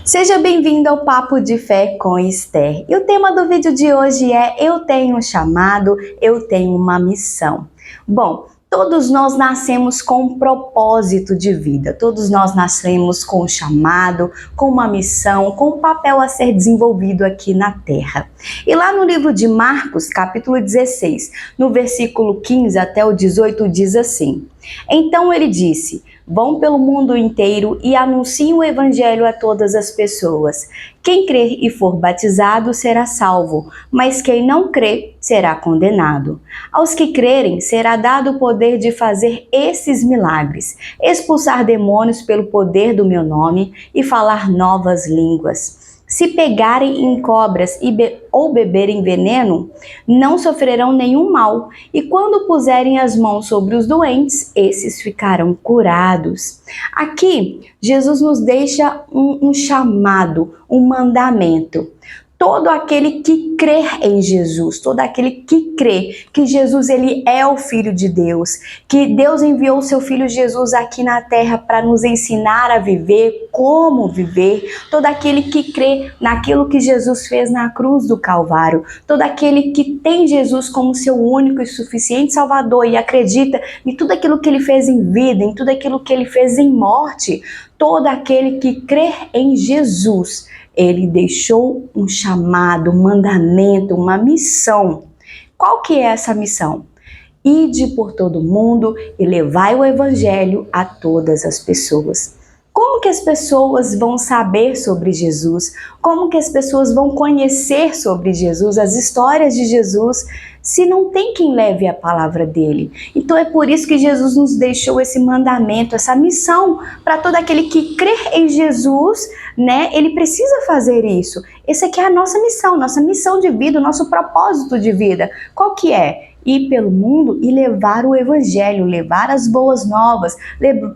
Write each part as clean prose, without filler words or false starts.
Seja bem-vindo ao Papo de Fé com Esther. E o tema do vídeo de hoje é Eu tenho um chamado, eu tenho uma missão. Bom, todos nós nascemos com um propósito de vida, todos nós nascemos com um chamado, com uma missão, com um papel a ser desenvolvido aqui na Terra. E lá no livro de Marcos, capítulo 16, no versículo 15 até o 18, diz assim: Então ele disse: Vão pelo mundo inteiro e anunciem o evangelho a todas as pessoas. Quem crer e for batizado será salvo, mas quem não crer será condenado. Aos que crerem será dado o poder de fazer esses milagres: expulsar demônios pelo poder do meu nome e falar novas línguas. Se pegarem em cobras ou beberem veneno, não sofrerão nenhum mal, e quando puserem as mãos sobre os doentes, esses ficarão curados. Aqui, Jesus nos deixa um chamado, um mandamento. Todo aquele que crê em Jesus, todo aquele que crê que Jesus ele é o Filho de Deus, que Deus enviou o seu Filho Jesus aqui na Terra para nos ensinar a viver, como viver, todo aquele que crê naquilo que Jesus fez na cruz do Calvário, todo aquele que tem Jesus como seu único e suficiente Salvador e acredita em tudo aquilo que ele fez em vida, em tudo aquilo que ele fez em morte, todo aquele que crê em Jesus, ele deixou um chamado, um mandamento, uma missão. Qual que é essa missão? Ide por todo mundo e levai o evangelho a todas as pessoas. Como que as pessoas vão saber sobre Jesus? Como que as pessoas vão conhecer sobre Jesus, as histórias de Jesus, se não tem quem leve a palavra dele? Então é por isso que Jesus nos deixou esse mandamento, essa missão, para todo aquele que crê em Jesus, né? Ele precisa fazer isso. Essa aqui é a nossa missão de vida, o nosso propósito de vida. Qual que é? Ir pelo mundo e levar o evangelho, levar as boas novas,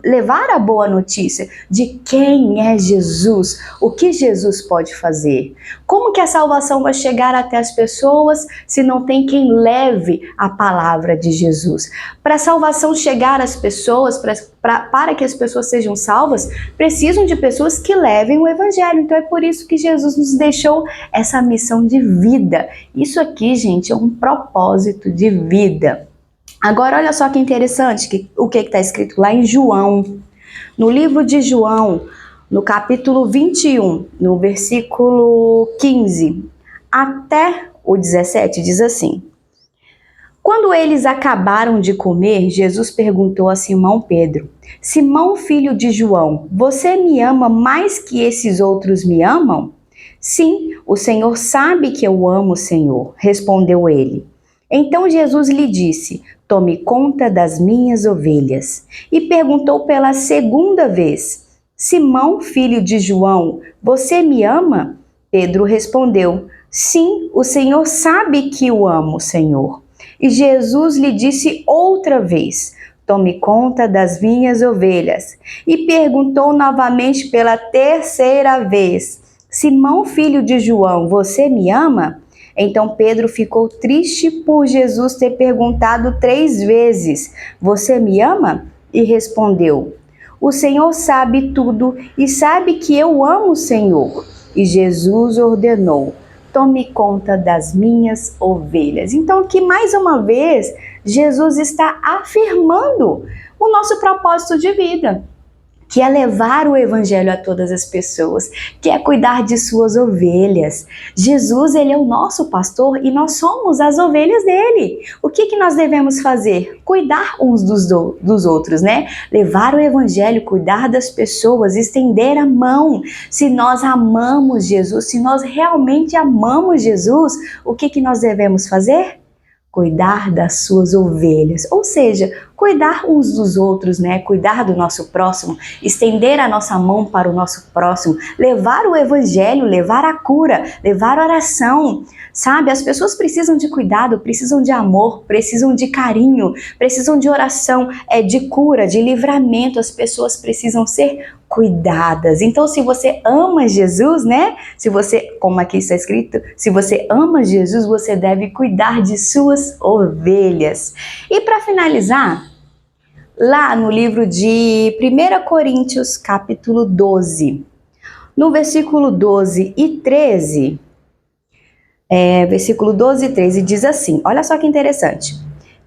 levar a boa notícia de quem é Jesus, o que Jesus pode fazer. Como que a salvação vai chegar até as pessoas se não tem quem leve a palavra de Jesus? Para a salvação chegar às pessoas, para que as pessoas sejam salvas, precisam de pessoas que levem o evangelho. Então é por isso que Jesus nos deixou essa missão de vida. Isso aqui, gente, é um propósito de vida. Agora, olha só que interessante o que está escrito lá em João. No livro de João, no capítulo 21, no versículo 15 até o 17, diz assim: Quando eles acabaram de comer, Jesus perguntou a Simão Pedro: Simão, filho de João, você me ama mais que esses outros me amam? Sim, o Senhor sabe que eu amo o Senhor, respondeu ele. Então Jesus lhe disse: Tome conta das minhas ovelhas. E perguntou pela segunda vez: Simão, filho de João, você me ama? Pedro respondeu: Sim, o Senhor sabe que eu amo, Senhor. E Jesus lhe disse outra vez: Tome conta das minhas ovelhas. E perguntou novamente pela terceira vez: Simão, filho de João, você me ama? Então Pedro ficou triste por Jesus ter perguntado 3 vezes: Você me ama? E respondeu: O Senhor sabe tudo e sabe que eu amo o Senhor. E Jesus ordenou: Tome conta das minhas ovelhas. Então aqui mais uma vez Jesus está afirmando o nosso propósito de vida, que é levar o evangelho a todas as pessoas, que é cuidar de suas ovelhas. Jesus, ele é o nosso pastor e nós somos as ovelhas dele. O que nós devemos fazer? Cuidar uns dos outros, né? Levar o evangelho, cuidar das pessoas, estender a mão. Se nós amamos Jesus, se nós realmente amamos Jesus, o que nós devemos fazer? Cuidar das suas ovelhas, ou seja, cuidar uns dos outros, né? Cuidar do nosso próximo, estender a nossa mão para o nosso próximo, levar o evangelho, levar a cura, levar a oração, sabe? As pessoas precisam de cuidado, precisam de amor, precisam de carinho, precisam de oração, de cura, de livramento. As pessoas precisam ser cuidadas. Então, se você ama Jesus, né? Se você, como aqui está escrito, se você ama Jesus, você deve cuidar de suas ovelhas. E para finalizar, lá no livro de 1 Coríntios, capítulo 12, No versículo 12 e 13, versículo 12 e 13 diz assim, olha só que interessante.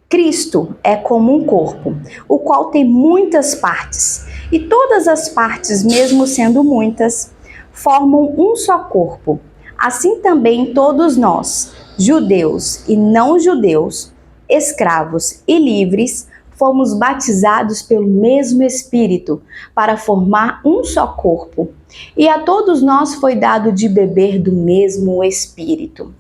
Cristo é como um corpo, o qual tem muitas partes, e todas as partes, mesmo sendo muitas, formam um só corpo. Assim também todos nós, judeus e não judeus, escravos e livres, fomos batizados pelo mesmo Espírito para formar um só corpo. E a todos nós foi dado de beber do mesmo Espírito.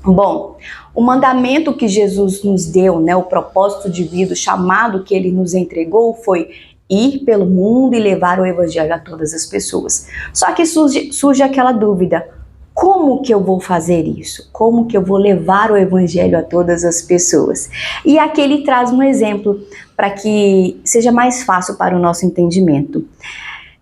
Bom, o mandamento que Jesus nos deu, o propósito de vida, o chamado que ele nos entregou foi ir pelo mundo e levar o evangelho a todas as pessoas. Só que surge aquela dúvida, como que eu vou fazer isso? Como que eu vou levar o evangelho a todas as pessoas? E aqui ele traz um exemplo para que seja mais fácil para o nosso entendimento.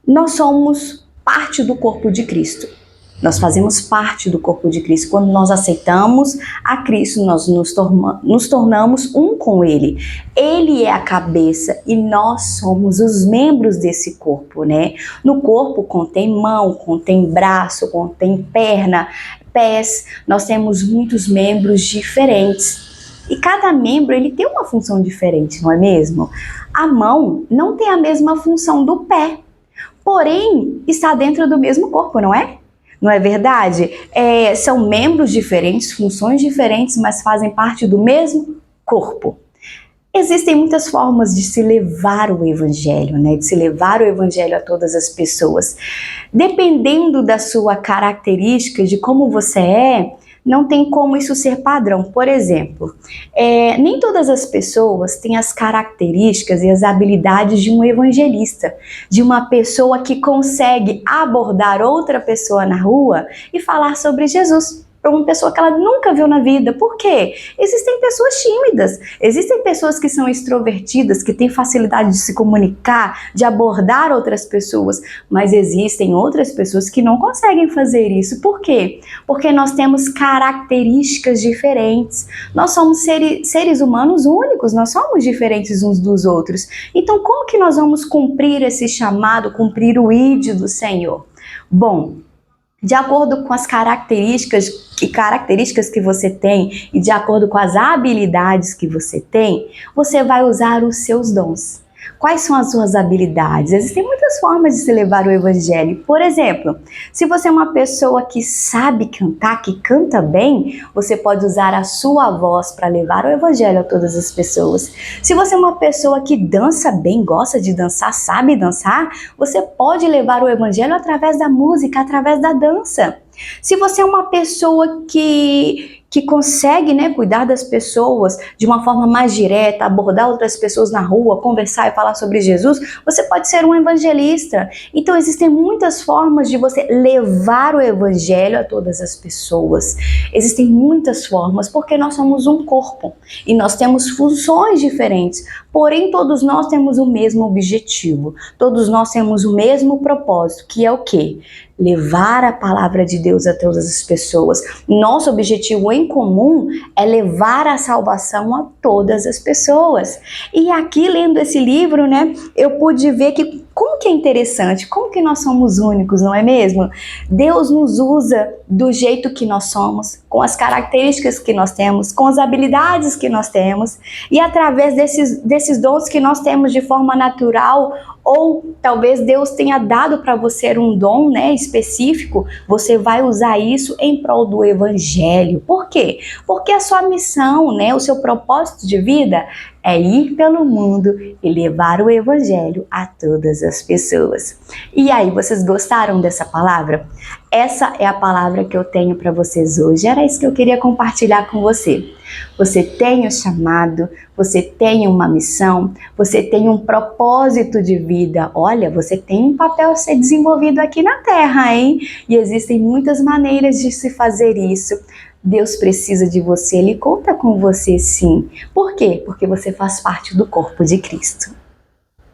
Nós somos parte do corpo de Cristo. Nós fazemos parte do corpo de Cristo. Quando nós aceitamos a Cristo, nós nos tornamos um com Ele. Ele é a cabeça e nós somos os membros desse corpo, né? No corpo contém mão, contém braço, contém perna, pés. Nós temos muitos membros diferentes. E cada membro ele tem uma função diferente, não é mesmo? A mão não tem a mesma função do pé, porém está dentro do mesmo corpo, não é? Não é verdade? São membros diferentes, funções diferentes, mas fazem parte do mesmo corpo. Existem muitas formas de se levar o evangelho, de se levar o evangelho a todas as pessoas. Dependendo da sua característica, de como você não tem como isso ser padrão. Por exemplo, nem todas as pessoas têm as características e as habilidades de um evangelista, de uma pessoa que consegue abordar outra pessoa na rua e falar sobre Jesus. Para uma pessoa que ela nunca viu na vida. Por quê? Existem pessoas tímidas, existem pessoas que são extrovertidas, que têm facilidade de se comunicar, de abordar outras pessoas, mas existem outras pessoas que não conseguem fazer isso. Por quê? Porque nós temos características diferentes. Nós somos seres humanos únicos, nós somos diferentes uns dos outros. Então, como que nós vamos cumprir esse chamado, cumprir o ID do Senhor? Bom, de acordo com as características que você tem e de acordo com as habilidades que você tem, você vai usar os seus dons. Quais são as suas habilidades? Existem muitas formas de se levar o evangelho. Por exemplo, se você é uma pessoa que sabe cantar, que canta bem, você pode usar a sua voz para levar o evangelho a todas as pessoas. Se você é uma pessoa que dança bem, gosta de dançar, sabe dançar, você pode levar o evangelho através da música, através da dança. Se você é uma pessoa que consegue, cuidar das pessoas de uma forma mais direta, abordar outras pessoas na rua, conversar e falar sobre Jesus, você pode ser um evangelista. Então existem muitas formas de você levar o evangelho a todas as pessoas. Existem muitas formas, porque nós somos um corpo e nós temos funções diferentes, porém todos nós temos o mesmo objetivo, todos nós temos o mesmo propósito, que é o quê? Levar a palavra de Deus a todas as pessoas. Nosso objetivo em comum é levar a salvação a todas as pessoas. E aqui, lendo esse livro, eu pude ver que como que é interessante, como que nós somos únicos, não é mesmo? Deus nos usa do jeito que nós somos, com as características que nós temos, com as habilidades que nós temos, e através desses dons que nós temos de forma natural, ou talvez Deus tenha dado para você um dom, específico, você vai usar isso em prol do evangelho. Por quê? Porque a sua missão, o seu propósito de vida é ir pelo mundo e levar o evangelho a todas as pessoas. E aí, vocês gostaram dessa palavra? Essa é a palavra que eu tenho para vocês hoje. Era isso que eu queria compartilhar com você. Você tem o chamado, você tem uma missão, você tem um propósito de vida. Olha, você tem um papel a ser desenvolvido aqui na Terra, hein? E existem muitas maneiras de se fazer isso. Deus precisa de você, Ele conta com você sim. Por quê? Porque você faz parte do corpo de Cristo.